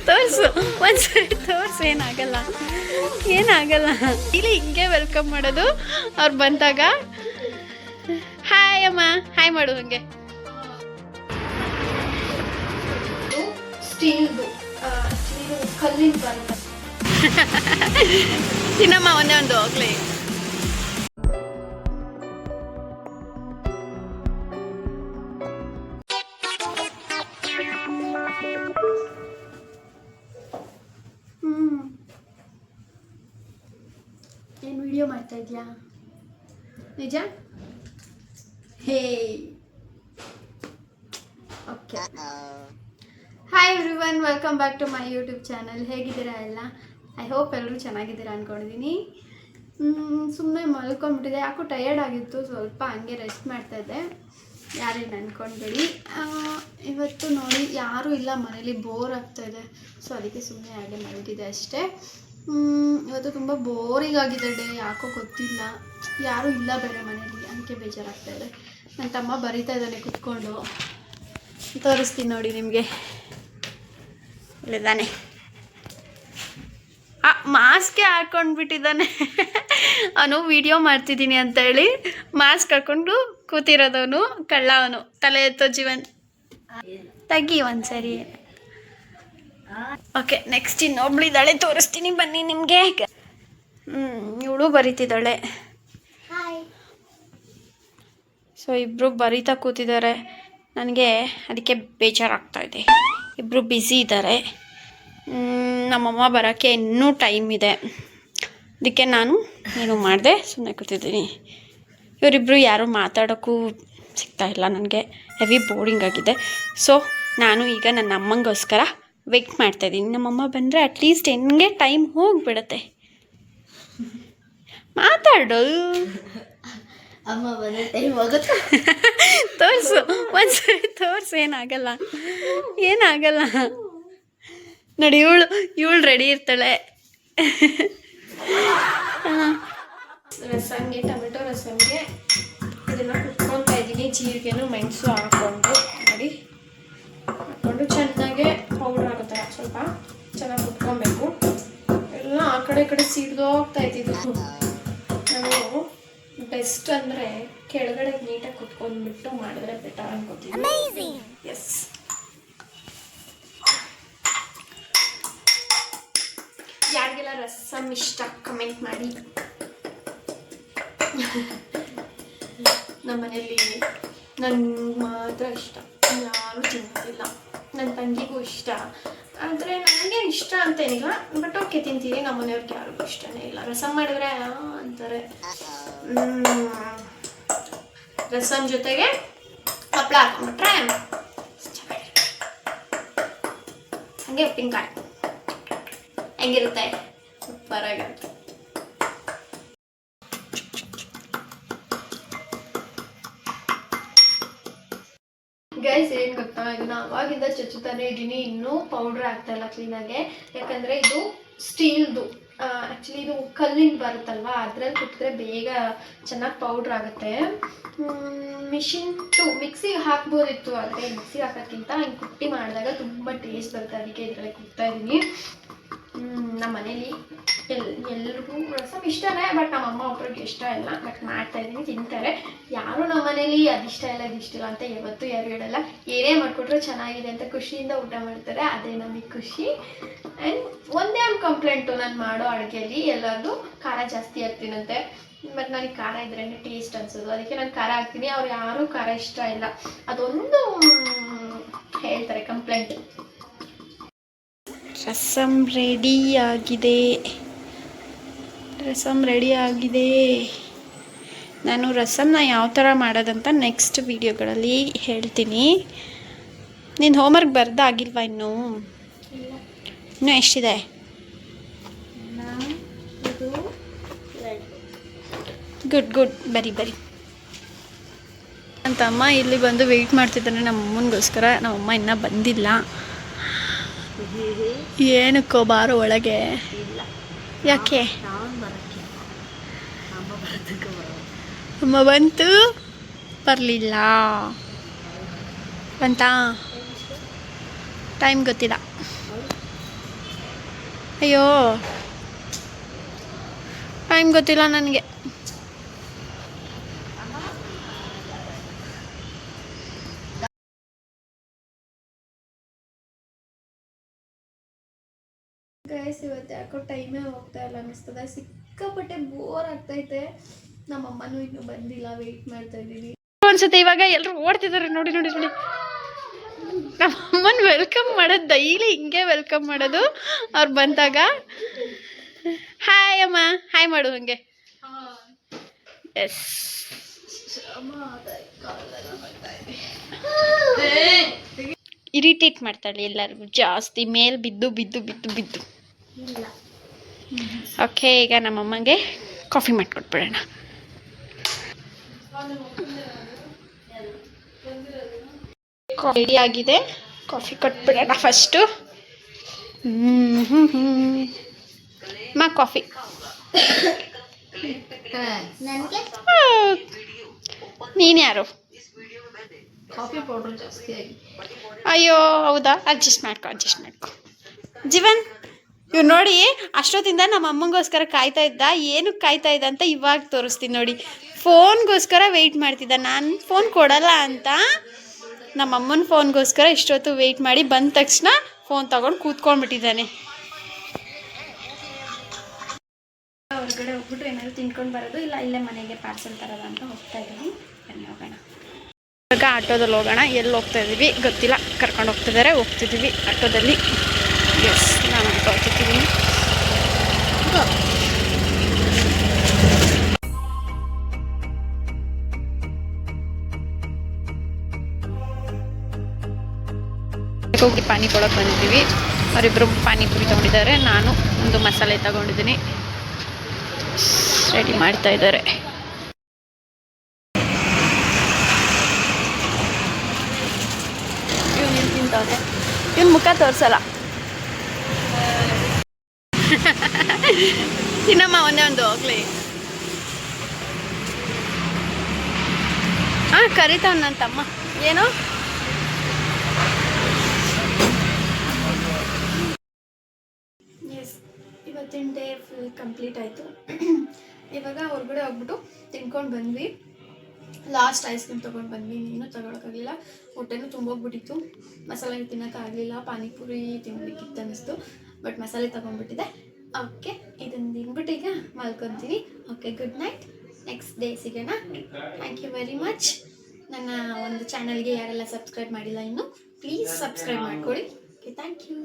ತೋರಿಸು ಒಂದ್ಸರಿ ತೋರಿಸು. ಏನಾಗಲ್ಲ ಇಲ್ಲಿ ಹಿಂಗೆ ವೆಲ್ಕಮ್ ಮಾಡೋದು. ಅವ್ರು ಬಂದಾಗ ಹಾಯ್ ಅಮ್ಮ ಹಾಯ್ ಮಾಡು ಹಂಗೆ. ಸ್ಟೀಲ್ದು ಕಲ್ಲಿನ ಬರುತ್ತೆ. ತಿನ್ನಮ್ಮ ಒಂದೇ ಒಂದು ಹೋಗ್ಲಿ. ಏನು ವಿಡಿಯೋ ಮಾಡ್ತಾ ಇದೆಯಾ ನಿಜ? Hey okay. Hi everyone, welcome back to my YouTube channel. ಹೇಗಿದ್ದೀರಾ ಎಲ್ಲ? ಐ ಹೋಪ್ ಎಲ್ಲರೂ ಚೆನ್ನಾಗಿದ್ದೀರಾ ಅಂದ್ಕೊಂಡಿದ್ದೀನಿ. ಸುಮ್ಮನೆ ಮಲ್ಕೊಂಡ್ಬಿಟ್ಟಿದೆ, ಯಾಕೋ ಟಯರ್ಡ್ ಆಗಿತ್ತು, ಸ್ವಲ್ಪ ಹಂಗೆ ರೆಸ್ಟ್ ಮಾಡ್ತಾಯಿದ್ದೆ. ಯಾರೇನು ಅಂದ್ಕೊಂಡ್ಬೇಡಿ. ಇವತ್ತು ನೋಡಿ ಯಾರೂ ಇಲ್ಲ ಮನೇಲಿ, ಬೋರ್ ಆಗ್ತಾಯಿದೆ. ಸೊ ಅದಕ್ಕೆ ಸುಮ್ಮನೆ ಹಾಗೆ ಮಲಗಿದೆ ಅಷ್ಟೇ. ಇವತ್ತು ತುಂಬ ಬೋರಿಂಗ್ ಆಗಿದೆ ಡೇ, ಯಾಕೋ ಗೊತ್ತಿಲ್ಲ. ಯಾರೂ ಇಲ್ಲ ಬೇರೆ ಮನೇಲಿ, ಅದಕ್ಕೆ ಬೇಜಾರಾಗ್ತಾಯಿದೆ. ನನ್ನ ತಮ್ಮ ಬರೀತಾ ಇದ್ದಾನೆ ಕೂತ್ಕೊಂಡು, ತೋರಿಸ್ತೀನಿ ನೋಡಿ ನಿಮಗೆ. ಇಲ್ಲಿದ್ದಾನೆ, ಮಾಸ್ಕೆ ಹಾಕ್ಕೊಂಡ್ಬಿಟ್ಟಿದ್ದಾನೆ. ಅವನು ವಿಡಿಯೋ ಮಾಡ್ತಿದ್ದೀನಿ ಅಂತ ಹೇಳಿ ಮಾಸ್ಕ್ ಹಾಕ್ಕೊಂಡು ಕೂತಿರೋದವನು, ಕಳ್ಳ ಅವನು. ತಲೆ ಎತ್ತೋ ಜೀವನ್ ತೆಗಿ ಒಂದ್ಸರಿ. ಓಕೆ, ನೆಕ್ಸ್ಟ್ ಇನ್ನೊಬ್ಳಿದ್ದಾಳೆ, ತೋರಿಸ್ತೀನಿ ಬನ್ನಿ ನಿಮಗೆ. ಇವಳು ಬರೀತಿದ್ದಾಳೆ. ಸೊ ಇಬ್ಬರು ಬರೀತಾ ಕೂತಿದ್ದಾರೆ. ನನಗೆ ಅದಕ್ಕೆ ಬೇಜಾರಾಗ್ತಾಯಿದೆ. ಇಬ್ಬರು ಬ್ಯುಸಿ ಇದ್ದಾರೆ. ನಮ್ಮಮ್ಮ ಬರೋಕ್ಕೆ ಇನ್ನೂ ಟೈಮ್ ಇದೆ, ಅದಕ್ಕೆ ನಾನು ಏನು ಮಾಡಿದೆ, ಸುಮ್ಮನೆ ಕೂತಿದ್ದೀನಿ. ಇವರಿಬ್ಬರು ಯಾರೂ ಮಾತಾಡೋಕ್ಕೂ ಸಿಗ್ತಾಯಿಲ್ಲ ನನಗೆ, ಹೆವಿ ಬೋರಿಂಗ್ ಆಗಿದೆ. ಸೊ ನಾನು ಈಗ ನನ್ನ ಅಮ್ಮಂಗೋಸ್ಕರ ವೆಯ್ಟ್ ಮಾಡ್ತಾಯಿದ್ದೀನಿ. ನಮ್ಮಮ್ಮ ಬಂದರೆ ಅಟ್ಲೀಸ್ಟ್ ಹೆಂಗೆ ಟೈಮ್ ಹೋಗಿಬಿಡುತ್ತೆ. ಮಾತಾಡು, ಅಮ್ಮ ಬಂದರೆ ಟೈಮ್ ಹೋಗುತ್ತೆ. ತೋರಿಸು ಒಂದ್ಸರಿ ತೋರಿಸು. ಏನಾಗಲ್ಲ ನೋಡಿ, ಇವಳು ರೆಡಿ ಇರ್ತಾಳೆ. ರಸಮ್ಗೆ, ಟೊಮೆಟೊ ರಸಮ್ಗೆ ಇದನ್ನು ಕುಟ್ಕೊತಾ ಇದ್ದೀನಿ. ಜೀರಿಗೆನೂ ಮೆಣಸು ಹಾಕ್ಕೊಂಡು ನೋಡಿ, ಹಾಕ್ಕೊಂಡು ಚೆನ್ನಾಗೆ ಪೌಡ್ರ್ ಆಗೋ ಥರ ಸ್ವಲ್ಪ ಚೆನ್ನಾಗಿ ಕುಟ್ಕೊಬೇಕು. ಎಲ್ಲ ಆ ಕಡೆ ಈ ಕಡೆ ಸಿಡ್ದೋಗ್ತಾ ಇದ್ದಿದ್ದು. ನಾನು ಬೆಸ್ಟ್ ಅಂದರೆ ಕೆಳಗಡೆ ನೀಟಾಗಿ ಕುತ್ಕೊಂಡ್ಬಿಟ್ಟು ಮಾಡಿದ್ರೆ ಬೆಟರ್ ಅನ್ಕೋತೀನಿ. ಎಸ್, ಯಾರಿಗೆಲ್ಲ ರಸಮ್ ಇಷ್ಟ ಕಮೆಂಟ್ ಮಾಡಿ. ನಮ್ಮ ಮನೆಯಲ್ಲಿ ನನಗೆ ಮಾತ್ರ ಇಷ್ಟ, ಯಾರೂ ತಿನ್ನೋದಿಲ್ಲ. ನನ್ನ ತಂಗಿಗೂ ಇಷ್ಟ, ಆದರೆ ನನಗೆ ಇಷ್ಟ ಅಂತೇನಿಲ್ಲ, ಬಟ್ ಓಕೆ ತಿಂತೀವಿ. ನಮ್ಮ ಮನೆಯವ್ರಿಗೆ ಯಾರಿಗೂ ಇಷ್ಟನೇ ಇಲ್ಲ. ರಸಮ್ ಮಾಡಿದ್ರೆ ಅಂತಾರೆ. ರಸಮ್ ಜೊತೆಗೆ ಹಪ್ಪಳ ಹಾಕೊಂಡ್ಬಿಟ್ರೆ ಚೆನ್ನಾಗಿರುತ್ತೆ. ಹಾಗೆ ಉಪ್ಪಿನಕಾಯಿ ಹೆಂಗಿರುತ್ತೆ, ಸೂಪರಾಗಿರುತ್ತೆ. ಗೈಸ್, ಏನು ಗೊತ್ತಾ, ಇದನ್ನ ಅವಾಗಿಂದ ಚಚ್ಚುತ್ತಾನೆ ಇದ್ದೀನಿ, ಇನ್ನೂ ಪೌಡ್ರ್ ಆಗ್ತಾಯಿಲ್ಲ ಕ್ಲೀನಾಗೆ. ಯಾಕಂದರೆ ಇದು ಸ್ಟೀಲ್ದು, ಆ್ಯಕ್ಚುಲಿ ಇದು ಕಲ್ಲಿಂದ ಬರುತ್ತಲ್ವ, ಅದ್ರಲ್ಲಿ ಕುಟ್ಟಿದ್ರೆ ಬೇಗ ಚೆನ್ನಾಗಿ ಪೌಡ್ರ್ ಆಗುತ್ತೆ. ಮಿಕ್ಸಿಗೆ ಹಾಕ್ಬೋದಿತ್ತು, ಆದರೆ ಮಿಕ್ಸಿಗೆ ಹಾಕೋಕ್ಕಿಂತ ಹಿಂಗೆ ಕುಟ್ಟಿ ಮಾಡಿದಾಗ ತುಂಬ ಟೇಸ್ಟ್ ಬರುತ್ತೆ. ಅದಕ್ಕೆ ಇದರಲ್ಲಿ ಕುಟ್ತಾ ಇದ್ದೀನಿ. ನಮ್ಮ ಮನೇಲಿ ಎಲ್ರಿಗೂ ರಸಮ್ ಇಷ್ಟನೇ, ಬಟ್ ನಮ್ಮ ಅಮ್ಮ ಒಬ್ರಿಗೆ ಇಷ್ಟ ಇಲ್ಲ. ಬಟ್ ಮಾಡ್ತಾಯಿದ್ದೀನಿ, ತಿಂತಾರೆ. ಯಾರು ನಮ್ಮ ಮನೇಲಿ ಅದಿಷ್ಟ ಇಲ್ಲ ಇದಿಷ್ಟಿಲ್ಲ ಅಂತ ಯಾವತ್ತೂ ಯಾರು ಹೇಳಲ್ಲ. ಏನೇ ಮಾಡಿಕೊಟ್ರು ಚೆನ್ನಾಗಿದೆ ಅಂತ ಖುಷಿಯಿಂದ ಊಟ ಮಾಡ್ತಾರೆ, ಅದೇ ನಮಗೆ ಖುಷಿ. ಆ್ಯಂಡ್ ಒಂದೇ ಒಂದು ಕಂಪ್ಲೇಂಟು, ನಾನು ಮಾಡೋ ಅಡುಗೆಯಲ್ಲಿ ಎಲ್ಲರದು ಖಾರ ಜಾಸ್ತಿ ಹಾಕ್ತೀನಂತೆ. ಬಟ್ ನನಗೆ ಖಾರ ಇದ್ರೇ ಟೇಸ್ಟ್ ಅನಿಸೋದು, ಅದಕ್ಕೆ ನಾನು ಖಾರ ಹಾಕ್ತೀನಿ. ಅವ್ರು ಯಾರೂ ಖಾರ ಇಷ್ಟ ಇಲ್ಲ, ಅದೊಂದು ಹೇಳ್ತಾರೆ ಕಂಪ್ಲೇಂಟ್. ರಸಮ್ ರೆಡಿ ಆಗಿದೆ. ನಾನು ರಸಮ್ನ ಯಾವ ಥರ ಮಾಡೋದಂತ ನೆಕ್ಸ್ಟ್ ವೀಡಿಯೋಗಳಲ್ಲಿ ಹೇಳ್ತೀನಿ. ನೀನು ಹೋಮ್ವರ್ಕ್ ಬರ್ದಾಗಿಲ್ವಾ ಇನ್ನೂ ಎಷ್ಟಿದೆ? ಗುಡ್ ಬರಿ. ನನ್ನ ತಮ್ಮ ಇಲ್ಲಿ ಬಂದು ವೆಯ್ಟ್ ಮಾಡ್ತಿದ್ದಾನೆ ನಮ್ಮಮ್ಮನಿಗೋಸ್ಕರ. ನಮ್ಮಮ್ಮ ಇನ್ನೂ ಬಂದಿಲ್ಲ. ಏನಕ್ಕೋ ಬಾರೋ ಒಳಗೆ. ಯಾಕೆ? ಅಮ್ಮ ಬಂತು, ಬರಲಿಲ್ಲ. ಬಂತಾ? ಟೈಮ್ ಗೊತ್ತಿಲ್ಲ. ಅಯ್ಯೋ ಟೈಮ್ ಗೊತ್ತಿಲ್ಲ ನನಗೆ. ಗೈಸ್ ಇವತ್ತು ಯಾಕೋ ಟೈಮೇ ಹೋಗ್ತಾ ಇಲ್ಲ ಅನ್ನಿಸ್ತದೆ. ಸಿಕ್ಕಾಪಟ್ಟೆ ಬೋರ್ ಆಗ್ತೈತೆ. ನಮ್ಮಮ್ಮನೂ ಇನ್ನೂ ಬಂದಿಲ್ಲ, ವೆಯ್ಟ್ ಮಾಡ್ತಾ ಇದ್ದೀವಿ ಅನ್ಸುತ್ತೆ. ಇವಾಗ ಎಲ್ಲರೂ ಓಡ್ತಿದ್ದಾರೆ ನೋಡಿ ನೋಡಿ ನೋಡಿ. ನಮ್ಮಮ್ಮನ ವೆಲ್ಕಮ್ ಮಾಡೋದು ಡೈಲಿ ಹಿಂಗೆ ವೆಲ್ಕಮ್ ಮಾಡೋದು ಅವ್ರು ಬಂದಾಗ. ಹಾಯ್ ಅಮ್ಮ, ಹಾಯ್ ಮಾಡು ಹಂಗೆ. ಎಸ್ ಇರಿಟೇಟ್ ಮಾಡ್ತಾಳೆ ಎಲ್ಲರಿಗೂ ಜಾಸ್ತಿ, ಮೇಲ್ ಬಿದ್ದು ಬಿದ್ದು ಬಿದ್ದು ಬಿದ್ದು. ಓಕೆ, ಈಗ ನಮ್ಮಮ್ಮಗೆ ಕಾಫಿ ಮಾಡಿಕೊಟ್ಬಿಡೋಣ. ರೆಡಿ ಆಗಿದೆ, ಕಾಫಿ ಕೊಟ್ಬಿಡೋಣ ಫಸ್ಟು. ಮಾ ಕಾಫಿ. ನನಗೆ ನೀನು ಯಾರು? ಕಾಫಿ ಪೌಡರ್ ಜಾಸ್ತಿ ಆಗಿ. ಅಯ್ಯೋ ಹೌದಾ, ಅಡ್ಜಸ್ಟ್ ಮಾಡ್ಕೊ. ಜೀವನ್ ಇವ್ರು ನೋಡಿ, ಅಷ್ಟೊತ್ತಿಂದ ನಮ್ಮ ಅಮ್ಮಂಗೋಸ್ಕರ ಕಾಯ್ತಾ ಇದ್ದ. ಏನಕ್ಕೆ ಕಾಯ್ತಾ ಇದ್ದ ಅಂತ ಇವಾಗ ತೋರಿಸ್ತೀನಿ ನೋಡಿ. ಫೋನ್ಗೋಸ್ಕರ ವೆಯ್ಟ್ ಮಾಡ್ತಿದ್ದ. ನಾನು ಫೋನ್ ಕೊಡಲ್ಲ ಅಂತ ನಮ್ಮ ಅಮ್ಮನ ಫೋನ್ಗೋಸ್ಕರ ಇಷ್ಟೊತ್ತು ವೆಯ್ಟ್ ಮಾಡಿ ಬಂದ ತಕ್ಷಣ ಫೋನ್ ತಗೊಂಡು ಕೂತ್ಕೊಂಡ್ಬಿಟ್ಟಿದ್ದಾನೆ. ಹೊರಗಡೆ ಹೋಗ್ಬಿಟ್ಟು ಏನಾದ್ರು ತಿನ್ಕೊಂಡು ಬರೋದು, ಇಲ್ಲ ಇಲ್ಲೇ ಮನೆಗೆ ಪಾರ್ಸೆಲ್ ತರೋದು ಅಂತ ಹೋಗ್ತಾ ಇದ್ದೀವಿ. ಬನ್ನಿ ಹೋಗೋಣ. ಇವಾಗ ಆಟೋದಲ್ಲಿ ಹೋಗೋಣ. ಎಲ್ಲಿ ಹೋಗ್ತಾ ಇದ್ದೀವಿ ಗೊತ್ತಿಲ್ಲ, ಕರ್ಕೊಂಡು ಹೋಗ್ತಿದ್ದಾರೆ. ಹೋಗ್ತಿದ್ದೀವಿ ಆಟೋದಲ್ಲಿ. ಎಸ್, ನಾನು ಆಟೋ ಹೋಗ್ತಿದ್ದೀನಿ. ಹೋಗಿ ಪಾನಿ ಕೊಡೋಕೆ ಬಂದಿದ್ದೀವಿ. ಅವರಿಬ್ಬರು ಪಾನಿಪುರಿ ತೊಗೊಂಡಿದ್ದಾರೆ, ನಾನು ಒಂದು ಮಸಾಲೆ ತಗೊಂಡಿದ್ದೀನಿ. ರೆಡಿ ಮಾಡ್ತಾ ಇದ್ದಾರೆ. ಇವನು ತಿಂತವನೆ, ಇವನು ಮುಖ ತೋರಿಸಲ್ಲ. ತಿನ್ನಮ್ಮ ಒಂದೇ ಒಂದು ಹೋಗ್ಲಿ. ಹಾಂ, ಕರಿತಾವ್ ನನ್ನ ತಮ್ಮ. ಏನು ಇವತ್ತಿನ ಡೇ ಫುಲ್ ಕಂಪ್ಲೀಟ್ ಆಯಿತು. ಇವಾಗ ಹೊರಗಡೆ ಹೋಗ್ಬಿಟ್ಟು ತಿನ್ಕೊಂಡು ಬಂದ್ವಿ. ಲಾಸ್ಟ್ ಐಸ್ ಕ್ರೀಮ್ ತೊಗೊಂಡು ಬಂದ್ವಿ. ಇನ್ನೂ ತೊಗೊಳಕ್ಕಾಗಲಿಲ್ಲ, ಹೊಟ್ಟೆನೂ ತುಂಬೋಗ್ಬಿಟ್ಟಿತ್ತು. ಮಸಾಲೆ ತಿನ್ನೋಕ್ಕಾಗಲಿಲ್ಲ. ಪಾನಿಪುರಿ ತಿನ್ಬೇಕಿತ್ತು ಅನ್ನಿಸ್ತು, ಬಟ್ ಮಸಾಲೆ ತೊಗೊಂಡ್ಬಿಟ್ಟಿದೆ. ಓಕೆ, ಇದನ್ನು ತಿನ್ಬಿಟ್ಟು ಈಗ ಮಲ್ಕೊತೀನಿ. Okay, good night. Next day ಸಿಗೋಣ. Thank you very much. ನನ್ನ ಒಂದು ಚಾನಲ್ಗೆ ಯಾರೆಲ್ಲ ಸಬ್ಸ್ಕ್ರೈಬ್ ಮಾಡಿಲ್ಲ ಇನ್ನೂ, ಪ್ಲೀಸ್ ಸಬ್ಸ್ಕ್ರೈಬ್ ಮಾಡ್ಕೊಳ್ಳಿ. Okay, thank you.